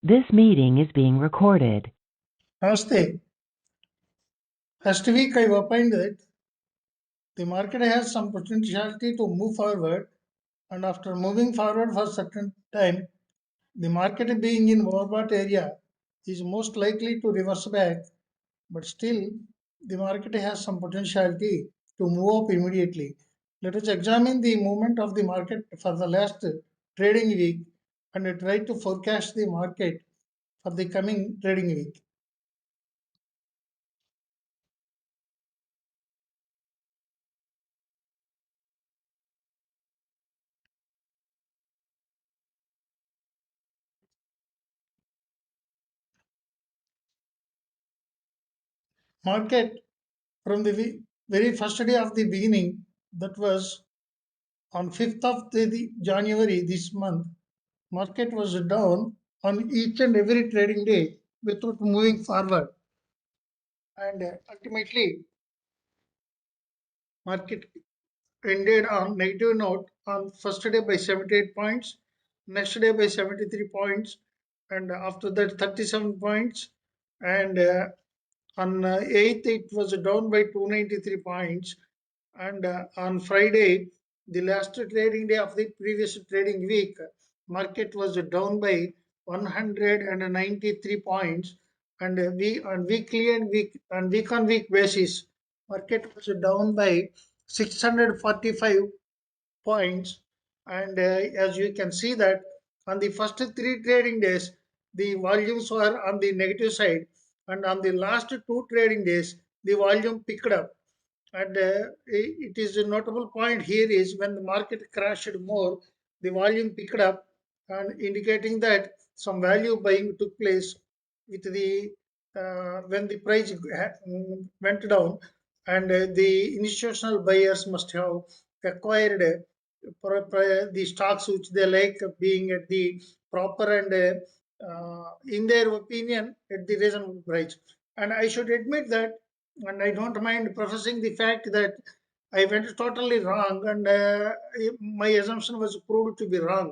This meeting is being recorded. Namaste. Last week I opined that the market has some potentiality to move forward, and after moving forward for a certain time, the market being in overbought area is most likely to reverse back, but still the market has some potentiality to move up immediately. Let us examine the movement of the market for the last trading week and try to forecast the market for the coming trading week. Market from the very first day of the beginning, that was on 5th of the January this month, market was down on each and every trading day without moving forward, and ultimately market ended on negative note on first day by 78 points, next day by 73 points, and after that 37 points, and on 8th it was down by 293 points, and on Friday, the last trading day of the previous trading week, market was down by 193 points, and we on weekly and week on week basis, market was down by 645 points. And as you can see that on the first three trading days, the volumes were on the negative side, and on the last two trading days, the volume picked up. And it is a notable point here is when the market crashed more, the volume picked up, and indicating that some value buying took place with the when the price went down, and the institutional buyers must have acquired the stocks which they like being at the proper and in their opinion at the reasonable price. And I should admit that, and I don't mind professing the fact that I went totally wrong, and my assumption was proved to be wrong.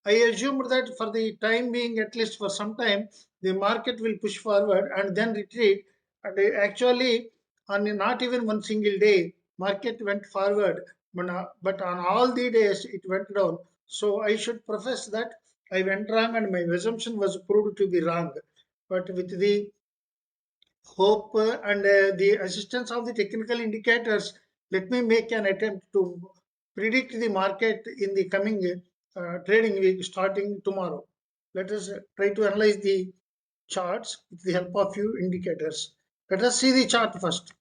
I assumed that for the time being, at least for some time, the market will push forward and then retreat. And actually, on not even one single day, market went forward, but on all the days it went down. So I should profess that I went wrong and my assumption was proved to be wrong. But with the hope and the assistance of the technical indicators, let me make an attempt to predict the market in the coming trading week starting tomorrow. Let us try to analyze the charts with the help of few indicators. Let us see the chart first.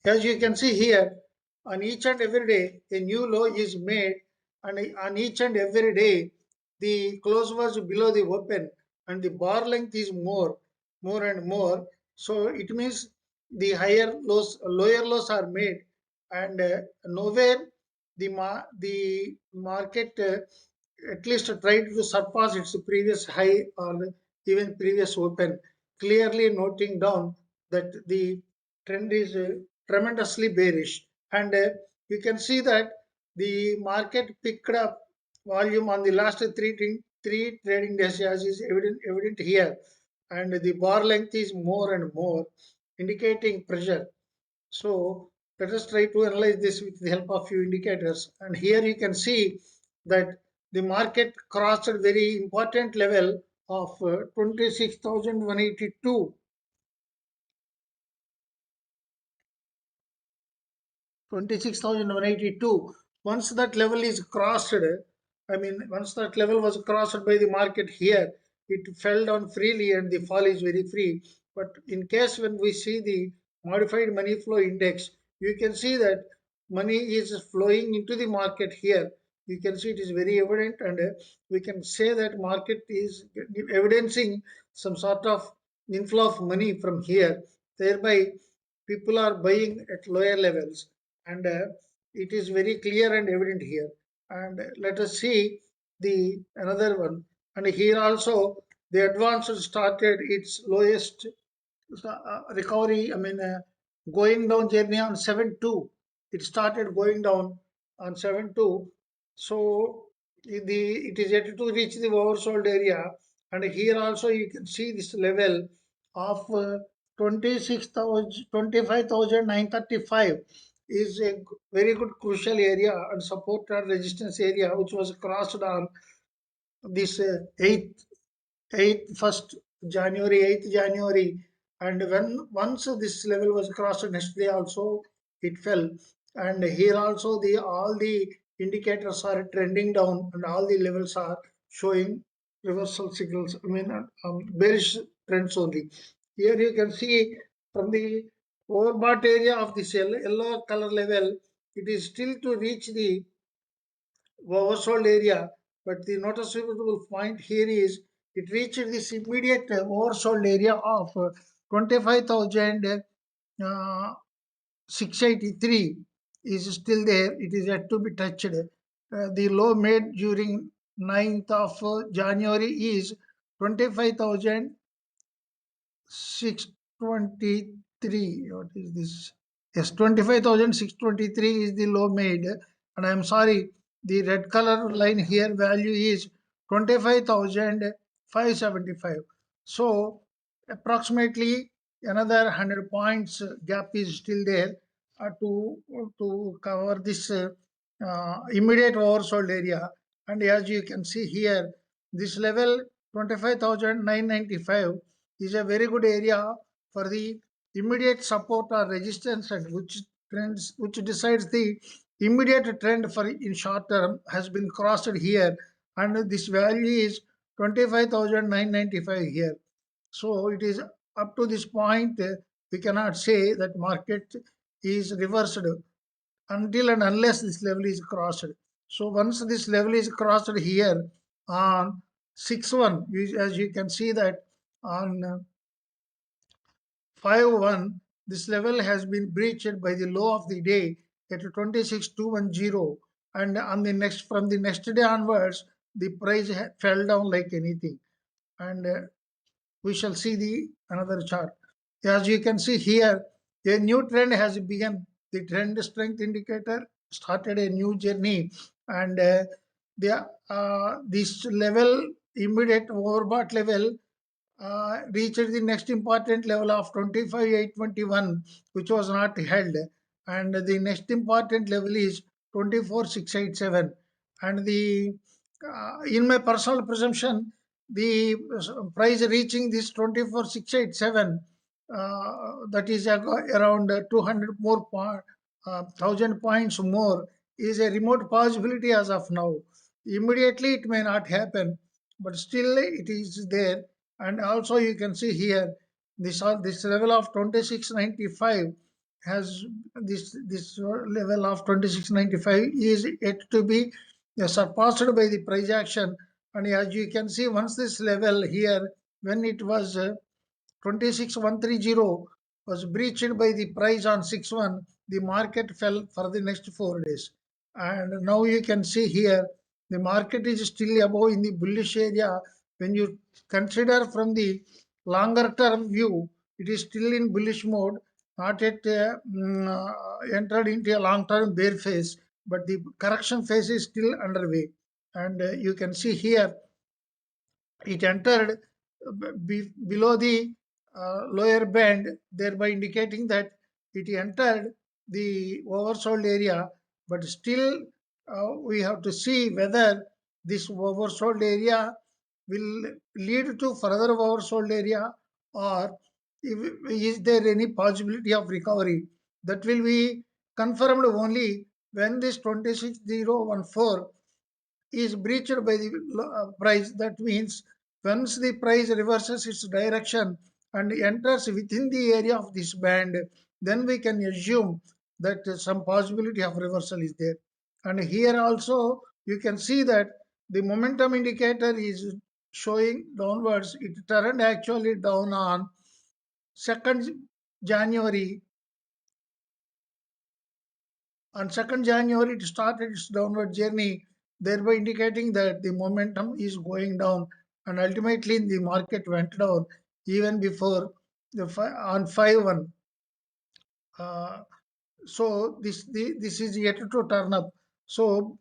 As you can see here, on each and every day, a new low is made, and on each and every day, the close was below the open, and the bar length is more and more. So it means the lower lows are made, and nowhere the market at least tried to surpass its previous high or even previous open, clearly noting down that the trend is tremendously bearish. And you can see that the market picked up volume on the last three trading days, as is evident here. And the bar length is more and more, indicating pressure. So let us try to analyze this with the help of few indicators. And here you can see that the market crossed a very important level of 26,182. 26,182. Once that level is crossed, once that level was crossed by the market here, it fell down freely and the fall is very free. But in case when we see the modified money flow index, you can see that money is flowing into the market here. You can see it is very evident, and we can say that market is evidencing some sort of inflow of money from here. Thereby, people are buying at lower levels, and it is very clear and evident here. And let us see the another one. And here also the advance started its lowest recovery, going down journey on 7-2. It started going down on 7-2. So it is yet to reach the oversold area, and here also you can see this level of 25,935 is a very good crucial area and support and resistance area, which was crossed on this 8th January, and when once this level was crossed, next day also it fell, and here also the all the indicators are trending down, and all the levels are showing reversal signals. I mean, bearish trends only. Here you can see from the overbought area of this yellow color level, it is still to reach the oversold area, but the noticeable point here is it reached this immediate oversold area of 25,683 is still there. It is yet to be touched. The low made during 9th of January is 25,000 623. What is this? Yes, 25,623 is the low made. And I'm sorry, the red color line here value is 25,575. So approximately another 100 points gap is still there to cover this immediate oversold area. And as you can see here, this level 25,995 is a very good area for the immediate support or resistance, and which decides the immediate trend for in short term has been crossed here, and this value is 25,995 here. So it is up to this point we cannot say that market is reversed until and unless this level is crossed. So once this level is crossed here on 6-1, as you can see that on 5-1, this level has been breached by the low of the day at 26,210, and on the next from the next day onwards, the price fell down like anything, and we shall see the another chart. As you can see here, a new trend has begun. The trend strength indicator started a new journey, and this level, immediate overbought level, reached the next important level of 25,821, which was not held, and the next important level is 24,687, and the in my personal presumption, the price reaching this 24,687, that is around 200 more thousand points more, is a remote possibility as of now. Immediately it may not happen, but still it is there. And also you can see here this level of 2695 has this level of 2695 is yet to be surpassed by the price action. And as you can see, once this level here, when it was 26,130 was breached by the price on 6-1, the market fell for the next 4 days. And now you can see here the market is still above in the bullish area. When you consider from the longer term view, it is still in bullish mode, not yet entered into a long term bear phase, but the correction phase is still underway. And you can see here it entered below the lower band, thereby indicating that it entered the oversold area. But still, we have to see whether this oversold area will lead to further oversold area, or is there any possibility of recovery. That will be confirmed only when this 26014 is breached by the price. That means once the price reverses its direction and enters within the area of this band, then we can assume that some possibility of reversal is there. And here also you can see that the momentum indicator is showing downwards. It turned actually down on 2nd January. On 2nd January, it started its downward journey, thereby indicating that the momentum is going down, and ultimately the market went down even before on 5-1. So this is yet to turn up. So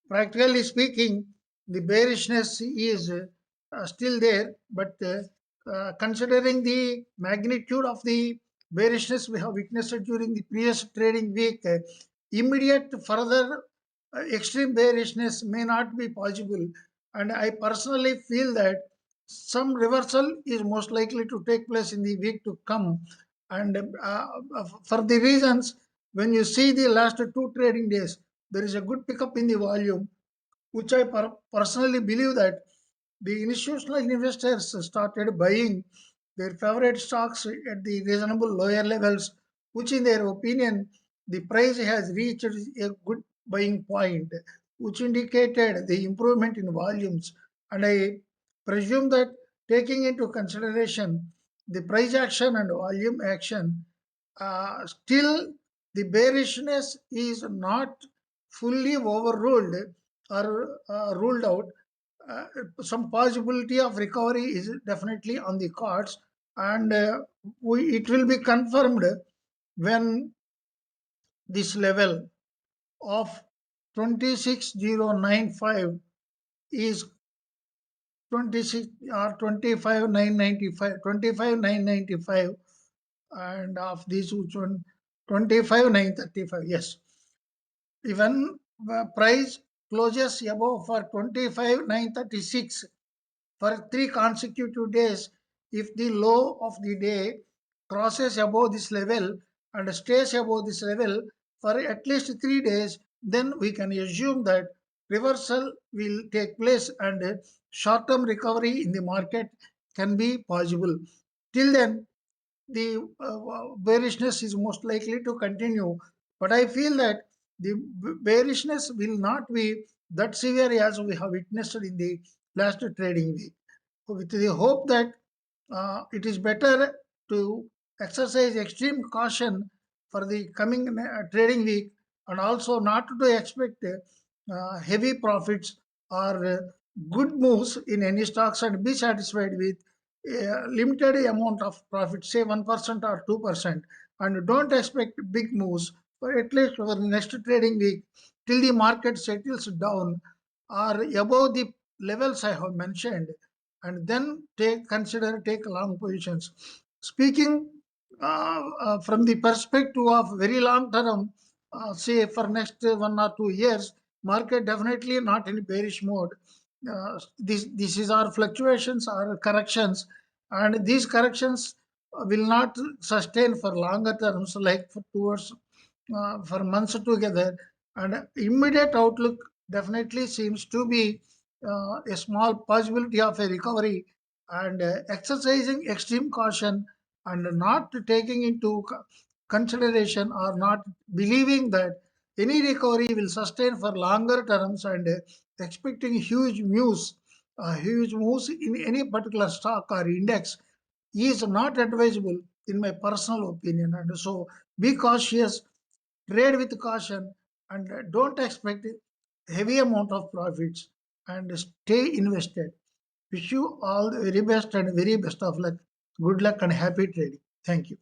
practically speaking, the bearishness is still there, but considering the magnitude of the bearishness we have witnessed during the previous trading week, immediate further extreme bearishness may not be possible. And I personally feel that some reversal is most likely to take place in the week to come. And for the reasons, when you see the last two trading days, there is a good pickup in the volume, which I personally believe that the institutional investors started buying their favorite stocks at the reasonable lower levels, which in their opinion, the price has reached a good buying point, which indicated the improvement in volumes. And I presume that taking into consideration the price action and volume action, still the bearishness is not fully overruled or ruled out. uh, some possibility of recovery is definitely on the cards, and it will be confirmed when this level of 26095 is 26 or 25995, 25995, and of this which one, 25935. Yes, even price closes above for 25936 for 3 consecutive days. If the low of the day crosses above this level and stays above this level for at least 3 days, then we can assume that reversal will take place and short-term recovery in the market can be possible. Till then, the bearishness is most likely to continue. But I feel that the bearishness will not be that severe as we have witnessed in the last trading week. With the hope that it is better to exercise extreme caution for the coming trading week, and also not to expect heavy profits or good moves in any stocks, and be satisfied with a limited amount of profit, say 1% or 2%, and don't expect big moves for at least for the next trading week till the market settles down or above the levels I have mentioned, and then take long positions. Speaking from the perspective of very long term, say for next 1 or 2 years, market definitely not in bearish mode. This is our fluctuations or corrections, and these corrections will not sustain for longer terms, like for towards for months together. And immediate outlook definitely seems to be a small possibility of a recovery, and exercising extreme caution and not taking into consideration or not believing that any recovery will sustain for longer terms, and expecting huge moves in any particular stock or index is not advisable in my personal opinion. And so be cautious, trade with caution, and don't expect heavy amount of profits, and stay invested. Wish you all the very best and very best of luck. Good luck and happy trading. Thank you.